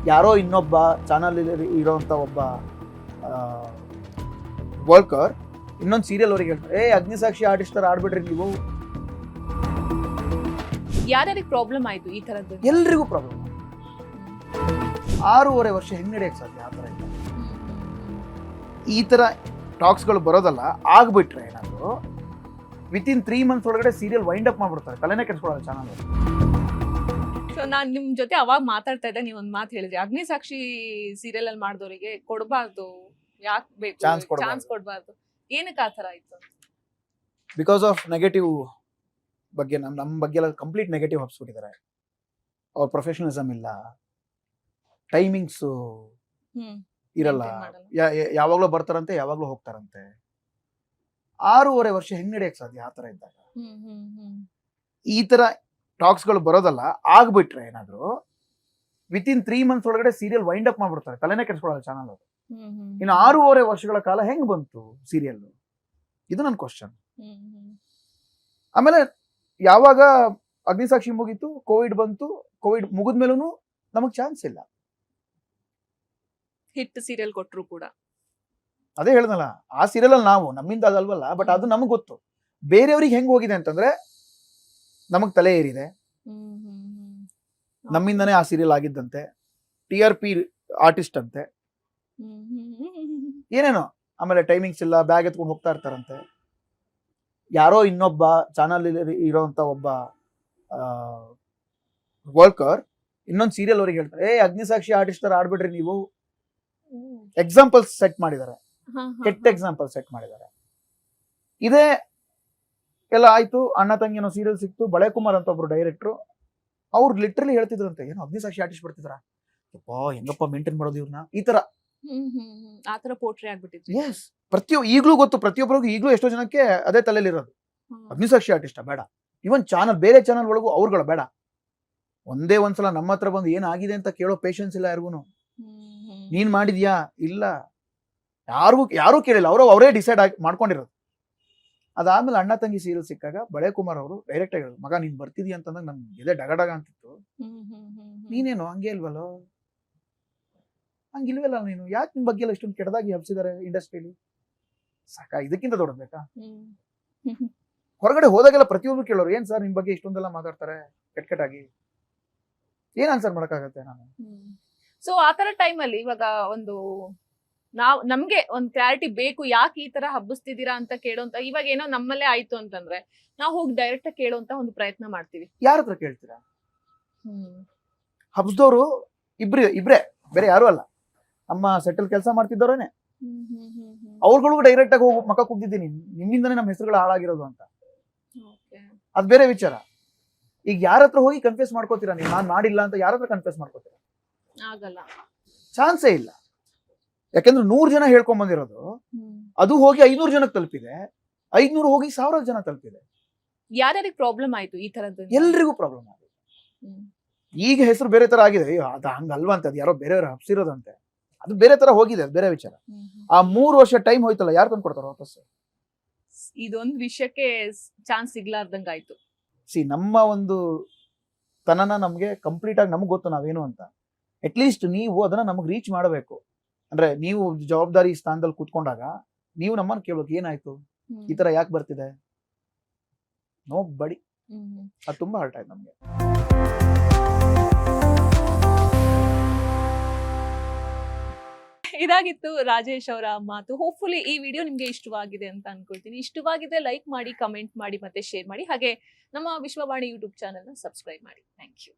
ಯಾರೋ ಇನ್ನೊಬ್ಬ ಚಾನಲ್ ಇರೋಂಥ ಒಬ್ಬ ವರ್ಕರ್ ಇನ್ನೊಂದು ಸೀರಿಯಲ್ ಅವ್ರಿಗೆ ಹೇಳ್ತಾರೆ, ಅಗ್ನಿಸಾಕ್ಷಿ ಆರ್ಟಿಸ್ಟ್ ಥರ ಆಡ್ಬಿಡ್ರಿ ನೀವು. ಯಾರ್ಯಾರಿಗೆ ಪ್ರಾಬ್ಲಮ್ ಆಯ್ತು ಈ ತರದ್ದು? ಎಲ್ರಿಗೂ ಪ್ರಾಬ್ಲಮ್. 6.5 ವರ್ಷ ಹೆಂಗ್ ನಡೆಯಕ್ಕೆ ಸಾಧ್ಯ? ಆ ಥರ ಇಲ್ಲ. ಈ ಥರ ಟಾಕ್ಸ್ಗಳು ಬರೋದಲ್ಲ, ಆಗ್ಬಿಟ್ರೆ ಏನಾದ್ರು ವಿತಿನ್ 3 months ಒಳಗಡೆ ಸೀರಿಯಲ್ ವೈಂಡ್ ಅಪ್ ಮಾಡ್ಬಿಡ್ತಾರೆ, ತಲೆನೇ ಕೆಡಿಸ್ಕೊಳ್ಳೋದು ಚಾನಲ್. ಸೊ ನಾನ್ ನಿಮ್ ಜೊತೆ ಅವಾಗ ಮಾತಾಡ್ತಾ ಇದ್ದೆ, ನೀವ್ ಒಂದ್ ಮಾತು ಹೇಳಿದ್ರಿ, ಅಗ್ನಿಸಾಕ್ಷಿ ಸೀರಿಯಲ್ ಅಲ್ಲಿ ಮಾಡಿದವರಿಗೆ ಕೊಡಬಾರ್ದು, ಯಾಕೆ ಬೇಕು ಚಾನ್ಸ್ ಕೊಡಬಾರ್ದು, ಏನಕ್ಕೆ ಆ ತರ ಆಯ್ತು? ಬಿಕಾಸ್ ಆಫ್ ನೆಗೆಟಿವ್ ಬಗ್ಗೆ ನಮ್ಮ ಬಗ್ಗೆ ಎಲ್ಲ ಕಂಪ್ಲೀಟ್ ನೆಗೆಟಿವ್ ಹಬ್ಸ್ಬಿಟ್ಟಿದ್ದಾರೆ. ಅವ್ರ ಪ್ರೊಫೆಷನಲಿಸಮ್ ಇಲ್ಲ, ಟೈಮಿಂಗ್ಸು ಇರಲ್ಲ, ಯಾವಾಗ್ಲೂ ಬರ್ತಾರಂತೆ ಯಾವಾಗ್ಲೂ ಹೋಗ್ತಾರಂತೆ. 6.5 ವರ್ಷ ಹೆಂಗ್ ನಡೆಯಕ್ಕೆ ಸಾಧ್ಯ? ಆ ಥರ ಇದ್ದಾಗ ಈ ಥರ ಟಾಕ್ಸ್ಗಳು ಬರೋದಲ್ಲ, ಆಗ್ಬಿಟ್ರೆ ಏನಾದ್ರು ವಿತಿನ್ 3 months ಒಳಗಡೆ ಸೀರಿಯಲ್ ವೈಂಡ್ ಅಪ್ ಮಾಡ್ಬಿಡ್ತಾರೆ, ತಲೆನೇ ಕೆಡಿಸ್ಕೊಳ್ಳೋದು ಚಾನಲ್. ಇನ್ನು 6.5 ವರ್ಷಗಳ ಕಾಲ ಹೆಂಗ್ ಬಂತು ಸೀರಿಯಲ್? ಇದು ನನ್ನ ಕ್ವಶನ್. ಆಮೇಲೆ ಯಾವಾಗ ಅಗ್ನಿಸಾಕ್ಷಿ ಮುಗೀತು, ಕೋವಿಡ್ ಬಂತು, ಕೋವಿಡ್ ಮುಗಿದ್ಮೇಲೂ ನಮಗ್ ಚಾನ್ಸ್ ಇಲ್ಲ. ಹಿಟ್ ಸೀರಿಯಲ್ ಕೊಟ್ರು ಕೂಡ ಅದೇ ಹೇಳ್ದಲ್ಲ, ಆ ಸೀರಿಯಲ್ ಅಲ್ಲಿ ನಾವು ನಮ್ಮಿಂದ ಅದಲ್ವಲ್ಲ, ಬಟ್ ಅದು ನಮಗ್ ಗೊತ್ತು. ಬೇರೆಯವ್ರಿಗೆ ಹೆಂಗ್ ಹೋಗಿದೆ ಅಂತಂದ್ರೆ ನಮಗ್ ತಲೆ ಏರಿದೆ, ನಮ್ಮಿಂದನೇ ಆ ಸೀರಿಯಲ್ ಆಗಿದ್ದಂತೆ, TRP ಆರ್ಟಿಸ್ಟ್ ಅಂತೆ, ಏನೇನೋ. ಆಮೇಲೆ ಟೈಮಿಂಗ್ಸ್ ಇಲ್ಲ, ಬ್ಯಾಗ್ ಎತ್ಕೊಂಡು ಹೋಗ್ತಾ ಇರ್ತಾರಂತೆ. ಯಾರೋ ಇನ್ನೊಬ್ಬ ಚಾನಲ್ ಇರೋಂಥ ಒಬ್ಬ ವರ್ಕರ್ ಇನ್ನೊಂದು ಸೀರಿಯಲ್ ಅವ್ರಿಗೆ ಹೇಳ್ತಾರೆ, ಅಗ್ನಿಸಾಕ್ಷಿ ಆರ್ಟಿಸ್ಟ್ ಥರ ಆಡ್ಬಿಡ್ರಿ ನೀವು. ಎಕ್ಸಾಂಪಲ್ಸ್ ಸೆಟ್ ಮಾಡಿದ್ದಾರೆ, ಕೆಟ್ಟ ಎಕ್ಸಾಂಪಲ್ ಸೆಟ್ ಮಾಡಿದ್ದಾರೆ. ಇದೇ ಎಲ್ಲ ಆಯ್ತು, ಅಣ್ಣ ತಂಗಿ ಏನೋ ಸೀರಿಯಲ್ ಸಿಕ್ತು, ಬಳೆ ಕುಮಾರ್ ಅಂತ ಒಬ್ರು ಡೈರೆಕ್ಟ್ರು, ಅವ್ರು ಲಿಟ್ರಲಿ ಹೇಳ್ತಿದ್ರಂತೆ, ಏನೋ ಅಗ್ನಿಸಾಕ್ಷಿ ಆರ್ಟಿಸ್ಟ್ ಬರ್ತಿದ್ರ, ಯಪ್ಪಾ ಹೆಂಗಪ್ಪ ಮೇಂಟೈನ್ ಮಾಡೋದು ಇವ್ರನ್ನ, ಈ ತರ ಆತರ ಪೋಟ್ರಿ ಆಗ್ಬಿಟ್ಟಿದ್ರು. ಎಸ್, ಈಗ್ಲೂ ಗೊತ್ತು ಪ್ರತಿಯೊಬ್ಬರಿಗೂ, ಈಗ್ಲೂ ಎಷ್ಟೋ ಜನಕ್ಕೆ ಅದೇ ತಲೆಯಲ್ಲಿರೋದು, ಅಗ್ನಿಸಾಕ್ಷಿ ಆರ್ಟಿಸ್ಟ್ ಬೇಡ. ಇವನ್ ಚಾನಲ್, ಬೇರೆ ಚಾನಲ್ ಒಳಗೂ ಅವ್ರುಗಳ ಬೇಡ. ಒಂದೇ ಒಂದ್ಸಲ ನಮ್ಮ ಹತ್ರ ಬಂದು ಏನಾಗಿದೆ ಅಂತ ಕೇಳೋ ಪೇಷನ್ಸ್ ಇಲ್ಲ ಯಾರಿಗೂ. ನೀನ್ ಮಾಡಿದ್ಯಾ? ಇಲ್ಲ, ಯಾರೂ ಕೇಳಿಲ್ಲ, ಅವರೇ ಡಿಸೈಡ್ ಆಗಿ ಮಾಡ್ಕೊಂಡಿರೋದು. ಅದಾದ್ಮೇಲೆ ಅಣ್ಣ ತಂಗಿ ಸೀರಿಯಲ್ ಸಿಕ್ಕಾಗ ಬಳೆ ಕುಮಾರ್ ಅವರು ಡೈರೆಕ್ಟ್ ಆಗಿ ಹೇಳಿದ್ರು, ಮಗ ನೀನ್ ಬರ್ತಿದೀಯ ಅಂತಂದಾಗ ನನ್ ಎದೆ ಡಗಡಗ ಅಂತಿತ್ತು. ನೀನೇನು ಹಂಗೆ ಇಲ್ವಲ್ಲೋ, ಹಂಗಿಲ್ವಲ್ಲ ನೀನು, ಯಾಕೆ ನಿಮ್ ಬಗ್ಗೆ ಎಲ್ಲ ಇಷ್ಟೊಂದು ಕೆಟ್ಟದಾಗಿ ಹಬ್ಸಿದ್ದಾರೆ ಇಂಡಸ್ಟ್ರಿಲಿ, ಸಾಕ, ಇದಕ್ಕಿಂತ ದೊಡ್ಡದ್ ಬೇಕಾ? ಹೊರಗಡೆ ಹೋದಾಗೆಲ್ಲ ಪ್ರತಿಯೊಬ್ರು ಕೇಳೋರು, ಏನ್ ಸರ್ ನಿಮ್ ಬಗ್ಗೆ ಇಷ್ಟೊಂದೆಲ್ಲ ಮಾತಾಡ್ತಾರೆ ಕೆಟ್ಟಾಗಿ, ಏನ್ ಆನ್ಸರ್ ಮಾಡಕ್ಕಾಗತ್ತೆ ನಾನು? ಸೊ ಆತರ ಟೈಮಲ್ಲಿ ಇವಾಗ ಒಂದು ನಮ್ಗೆ ಒಂದ್ ಕ್ಲಾರಿಟಿ ಬೇಕು, ಯಾಕೆ ಈ ತರ ಹಬ್ಬಿಸ್ತಿದ್ದೀರಾ ಅಂತ ಕೇಳೋಂತ, ಇವಾಗ ಏನೋ ನಮ್ಮಲ್ಲೇ ಆಯ್ತು ಅಂತಂದ್ರೆ ನಾವು ಹೋಗಿ ಡೈರೆಕ್ಟ್ ಆಗಿ ಕೇಳೋಂತ ಒಂದು ಪ್ರಯತ್ನ ಮಾಡ್ತೀವಿ. ಯಾರ ಹತ್ರ ಕೇಳ್ತೀರಾ? ಹಬ್ಸ್ದವ್ರು ಇಬ್ರೇ, ಬೇರೆ ಯಾರು ಅಲ್ಲ. ನಮ್ಮ ಸೆಟಲ್ ಕೆಲಸ ಮಾಡ್ತಿದ್ದವ್ರೇನೆ, ಅವ್ರುಗಳಿಗೂ ಡೈರೆಕ್ಟ್ ಆಗಿ ಹೋಗಿ ಮಕ್ಕ ಕುಗ್ದಿದ್ದೀನಿ, ನಿಮ್ಮಿಂದನೇ ನಮ್ಮ ಹೆಸರುಗಳು ಹಾಳಾಗಿರೋದು ಅಂತ. ಅದ್ ಬೇರೆ ವಿಚಾರ. ಈಗ ಯಾರ ಹತ್ರ ಹೋಗಿ ಕನ್ಫ್ಯೂಸ್ ಮಾಡ್ಕೋತೀರಾ ನೀವು? ನಾನ್ ಮಾಡಿಲ್ಲ ಅಂತ ಯಾರ ಹತ್ರ ಕನ್ಫ್ಯೂಸ್ ಮಾಡ್ಕೋತೀರಾ? ಆಗಲ್ಲ, ಚಾನ್ಸೇ ಇಲ್ಲ. ಯಾಕಂದ್ರೆ 100 ಜನ ಹೇಳ್ಕೊಂಡ್ ಬಂದಿರೋದು, ಅದು ಹೋಗಿ 500 ಜನಕ್ಕೆ ತಲುಪಿದೆ, 500 ಹೋಗಿ 1000 ಜನ ತಲುಪಿದೆ. ಯಾರ್ಯಾರಿಗೆ ಪ್ರಾಬ್ಲಮ್ ಆಯ್ತು ಈ ತರದ್ದು? ಎಲ್ರಿಗೂ ಪ್ರಾಬ್ಲಮ್ ಆಗಿದೆ. ಈಗ ಹೆಸರು ಬೇರೆ ತರ ಆಗಿದೆ, ಅದು ಹಂಗಲ್ವಾ ಅಂತ, ಅದು ಯಾರೋ ಬೇರೆಯವ್ರು ಹಬ್ಸಿರೋದಂತೆ, ಅದು ಬೇರೆ ತರ ಹೋಗಿದೆ, ಅದು ಬೇರೆ ವಿಚಾರ. ಆ 3 ವರ್ಷ ಟೈಮ್ ಹೋಯ್ತಲ್ಲ, ಯಾರು ತಂದು ಕೊಡ್ತಾರ ವಾಪಸ್? ಇದೊಂದು ವಿಷಯಕ್ಕೆ ಚಾನ್ಸ್ ಸಿಗ್ಲಾರ್ದಂಗ ಆಯ್ತು. ನಮ್ಮ ಒಂದು ತನನ ನಮ್ಗೆ ಕಂಪ್ಲೀಟ್ ಆಗಿ ನಮಗ್ ಗೊತ್ತು ನಾವೇನು ಅಂತ. ಅಟ್ಲೀಸ್ಟ್ ನೀವು ಅದನ್ನ ನಮಗ್ ರೀಚ್ ಮಾಡಬೇಕು. ಅಂದ್ರೆ ನೀವು ಜವಾಬ್ದಾರಿ ಸ್ಥಾನದಲ್ಲಿ ಕೂತ್ಕೊಂಡಾಗ ನೀವು ನಮ್ಮನ್ನ ಕೇಳೋಕೆ, ಏನಾಯ್ತು, ಈ ತರ ಯಾಕೆ ಬರ್ತಿದೆ? ನೋ ಬಡಿ. ಅದು ತುಂಬಾ ಹರ್ಟ್ ಆಯ್ತು ನಮ್ಗೆ. ಇದಾಗಿತ್ತು ರಾಜೇಶ್ ಅವರ ಮಾತು. ಹೋಪ್ಫುಲಿ ಈ ವಿಡಿಯೋ ನಿಮ್ಗೆ ಇಷ್ಟವಾಗಿದೆ ಅಂತ ಅನ್ಕೊಳ್ತೀನಿ. ಇಷ್ಟವಾಗಿದೆ ಲೈಕ್ ಮಾಡಿ, ಕಮೆಂಟ್ ಮಾಡಿ, ಮತ್ತೆ ಶೇರ್ ಮಾಡಿ. ಹಾಗೆ ನಮ್ಮ ವಿಶ್ವವಾಣಿ ಯೂಟ್ಯೂಬ್ ಚಾನೆಲ್ ನ ಸಬ್ಸ್ಕ್ರೈಬ್ ಮಾಡಿ. Thank you.